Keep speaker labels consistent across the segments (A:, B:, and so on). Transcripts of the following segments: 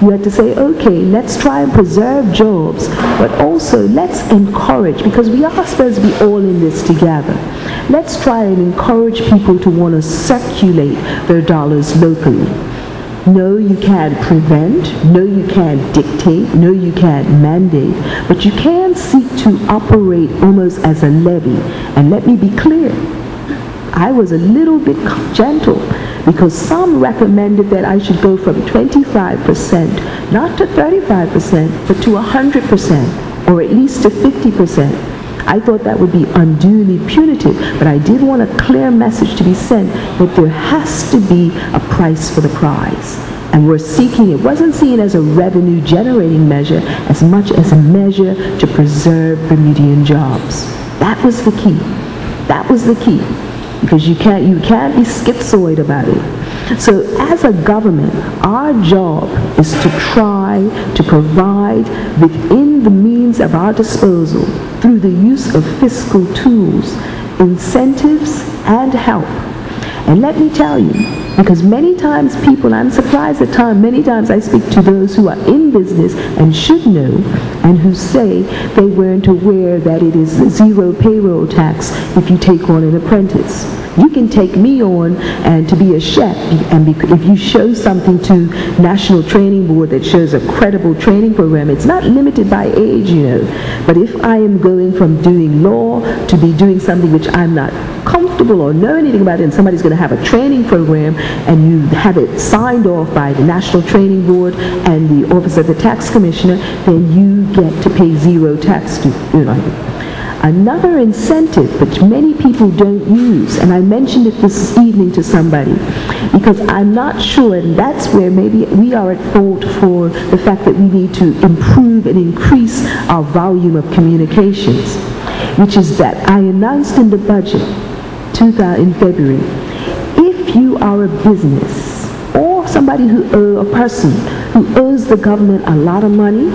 A: You had to say, okay, let's try and preserve jobs, but also let's encourage, because we are supposed to be all in this together. Let's try and encourage people to want to circulate their dollars locally. No, you can't prevent. No, you can't dictate. No, you can't mandate. But you can seek to operate almost as a levy. And let me be clear, I was a little bit gentle, because some recommended that I should go from 25%, not to 35%, but to 100%, or at least to 50%. I thought that would be unduly punitive, but I did want a clear message to be sent that there has to be a price for the prize. And we're seeking, it wasn't seen as a revenue generating measure as much as a measure to preserve Bermudian jobs. That was the key. That was the key. Because you can't be schizoid about it. So as a government, our job is to try to provide within the means of our disposal, through the use of fiscal tools, incentives and help. And let me tell you, because many times people, I'm surprised at times, many times I speak to those who are in business and should know, and who say they weren't aware that it is zero payroll tax if you take on an apprentice. You can take me on and to be a chef, and if you show something to National Training Board that shows a credible training program, it's not limited by age, you know. But if I am going from doing law to be doing something which I'm not comfortable or know anything about it, and somebody's going to have a training program and you have it signed off by the National Training Board and the Office of the Tax Commissioner, then you get to pay zero tax to, you know. Another incentive which many people don't use, and I mentioned it this evening to somebody, because I'm not sure, and that's where maybe we are at fault for the fact that we need to improve and increase our volume of communications, which is that I announced in the budget in February, if you are a business or somebody a person who owes the government a lot of money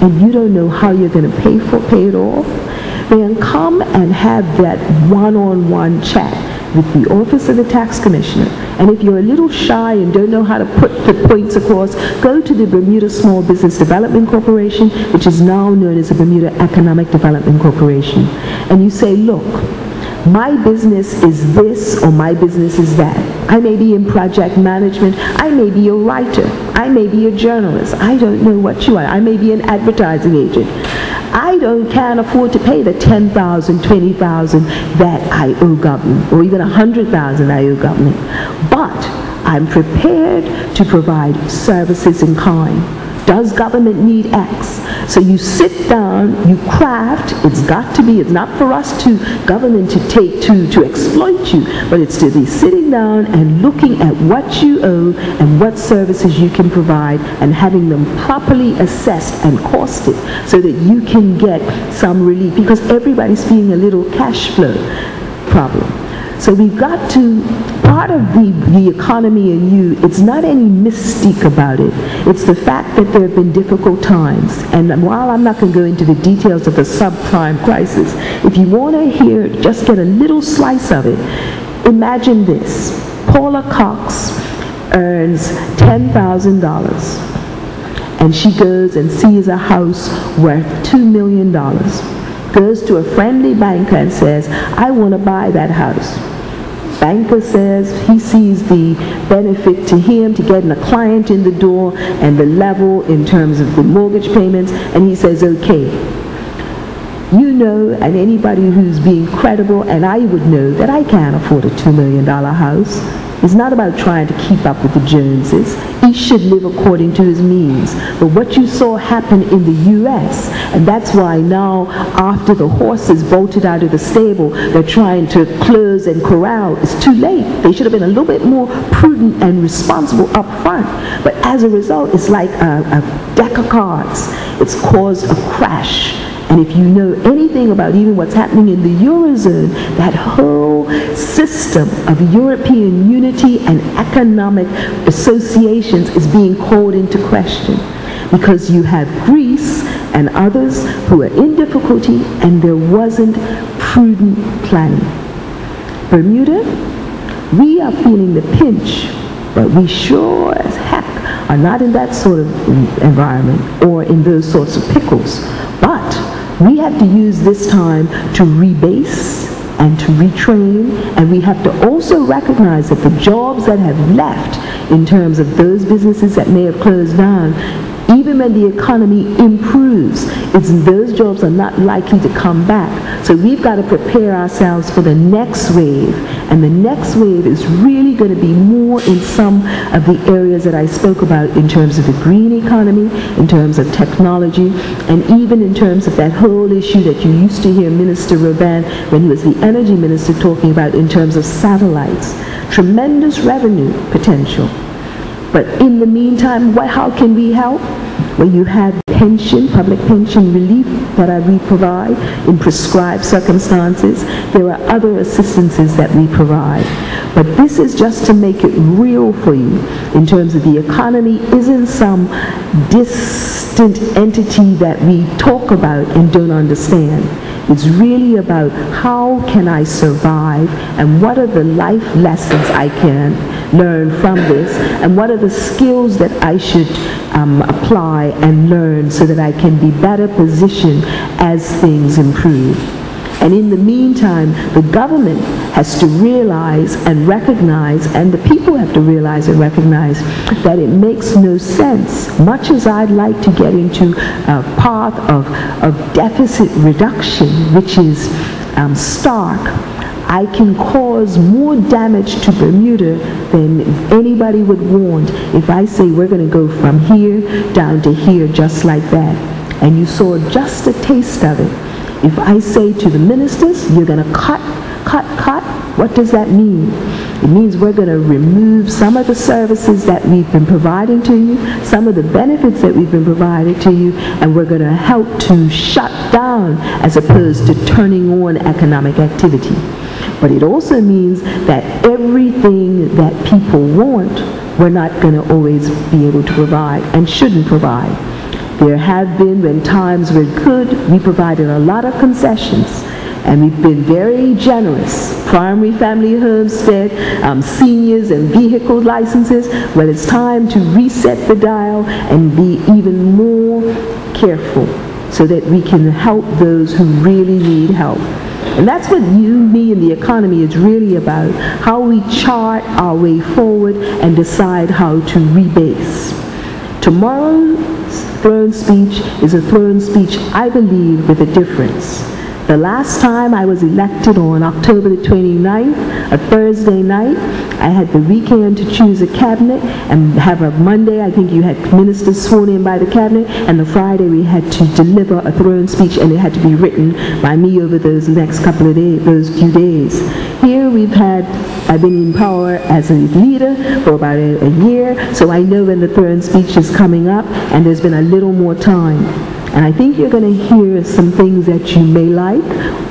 A: and you don't know how you're going to pay it off, then come and have that one-on-one chat with the Office of the Tax Commissioner. And if you're a little shy and don't know how to put the points across, go to the Bermuda Small Business Development Corporation, which is now known as the Bermuda Economic Development Corporation. And you say, look, my business is this or my business is that. I may be in project management. I may be a writer. I may be a journalist. I don't know what you are. I may be an advertising agent. I can't afford to pay the $10,000, $20,000 that I owe government, or even $100,000 I owe government. But I'm prepared to provide services in kind. Does government need X? So you sit down, you craft. It's not for us government to exploit you, but it's to be sitting down and looking at what you owe and what services you can provide and having them properly assessed and costed so that you can get some relief, because everybody's feeling a little cash flow problem. So we've got to, part of the economy and you, it's not any mystique about it. It's the fact that there have been difficult times. And while I'm not going to go into the details of the subprime crisis, if you want to just get a little slice of it, imagine this. Paula Cox earns $10,000 and she goes and sees a house worth $2 million. Goes to a friendly banker and says, I want to buy that house. Banker says he sees the benefit to him to getting a client in the door and the level in terms of the mortgage payments, and he says, okay. You know, and anybody who's being credible, and I would know that I can't afford a $2 million house. It's not about trying to keep up with the Joneses. He should live according to his means. But what you saw happen in the U.S., and that's why now, after the horses bolted out of the stable, they're trying to close and corral. It's too late. They should have been a little bit more prudent and responsible up front. But as a result, it's like a deck of cards. It's caused a crash. And if you know anything about even what's happening in the Eurozone, that whole system of European unity and economic associations is being called into question. Because you have Greece and others who are in difficulty and there wasn't prudent planning. Bermuda, we are feeling the pinch, but we sure as heck are not in that sort of environment or in those sorts of pickles. But we have to use this time to rebase and to retrain, and we have to also recognize that the jobs that have left in terms of those businesses that may have closed down, even when the economy improves, those jobs are not likely to come back. So we've got to prepare ourselves for the next wave, and the next wave is really going to be more in some of the areas that I spoke about in terms of the green economy, in terms of technology, and even in terms of that whole issue that you used to hear Minister Robin, when he was the energy minister, talking about in terms of satellites. Tremendous revenue potential. But in the meantime, how can we help? Well, you had pension, public pension relief that we provide in prescribed circumstances. There are other assistances that we provide. But this is just to make it real for you in terms of the economy isn't some distant entity that we talk about and don't understand. It's really about how can I survive, and what are the life lessons I can learn from this, and what are the skills that I should apply and learn so that I can be better positioned as things improve. And in the meantime, the government has to realize and recognize, and the people have to realize and recognize, that it makes no sense, much as I'd like to get into a path of deficit reduction, which is stark. I can cause more damage to Bermuda than anybody would want if I say we're going to go from here down to here just like that. And you saw just a taste of it. If I say to the ministers, you're going to cut, what does that mean? It means we're going to remove some of the services that we've been providing to you, some of the benefits that we've been providing to you, and we're going to help to shut down as opposed to turning on economic activity. But it also means that everything that people want, we're not going to always be able to provide and shouldn't provide. There have been, when times were good, we provided a lot of concessions, and we've been very generous. Primary family homestead, seniors and vehicle licenses. Well, it's time to reset the dial and be even more careful so that we can help those who really need help. And that's what you, me, and the economy is really about, how we chart our way forward and decide how to rebase. Tomorrow's throne speech is a throne speech, I believe, with a difference. The last time I was elected on October the 29th, a Thursday night, I had the weekend to choose a cabinet and have a Monday, I think you had ministers sworn in by the cabinet, and the Friday we had to deliver a throne speech, and it had to be written by me over those next couple of days, those few days. Here I've been in power as a leader for about a year, so I know when the throne speech is coming up, and there's been a little more time. And I think you're going to hear some things that you may like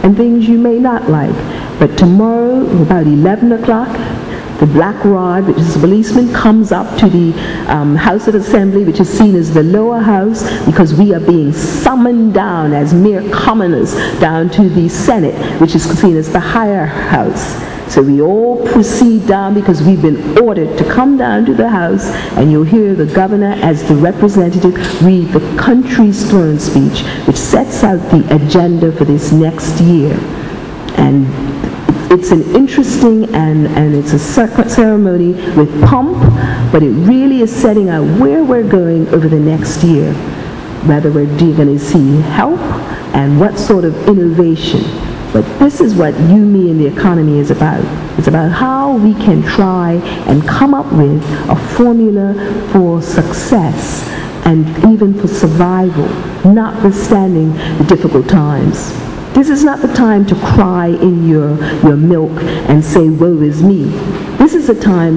A: and things you may not like. But tomorrow, about 11 o'clock, the Black Rod, which is a policeman, comes up to the House of Assembly, which is seen as the lower house, because we are being summoned down as mere commoners down to the Senate, which is seen as the higher house. So we all proceed down because we've been ordered to come down to the House, and you'll hear the governor as the representative read the country's throne speech, which sets out the agenda for this next year. And it's an interesting and it's a ceremony with pomp, but it really is setting out where we're going over the next year, whether we're going to see help and what sort of innovation. But this is what you, me, and the economy is about. It's about how we can try and come up with a formula for success and even for survival, notwithstanding the difficult times. This is not the time to cry in your milk and say, woe is me. This is a time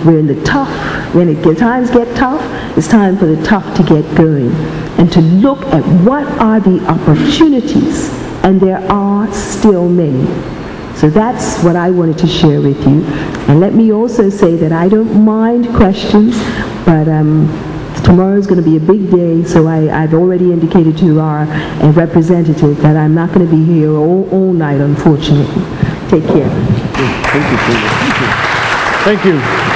A: we're in the tough, when times get tough, it's time for the tough to get going. And to look at what are the opportunities, and there are still many. So that's what I wanted to share with you. And let me also say that I don't mind questions, but tomorrow's going to be a big day, so I've already indicated to our representative that I'm not going to be here all night, unfortunately. Take care.
B: Thank you. Thank you.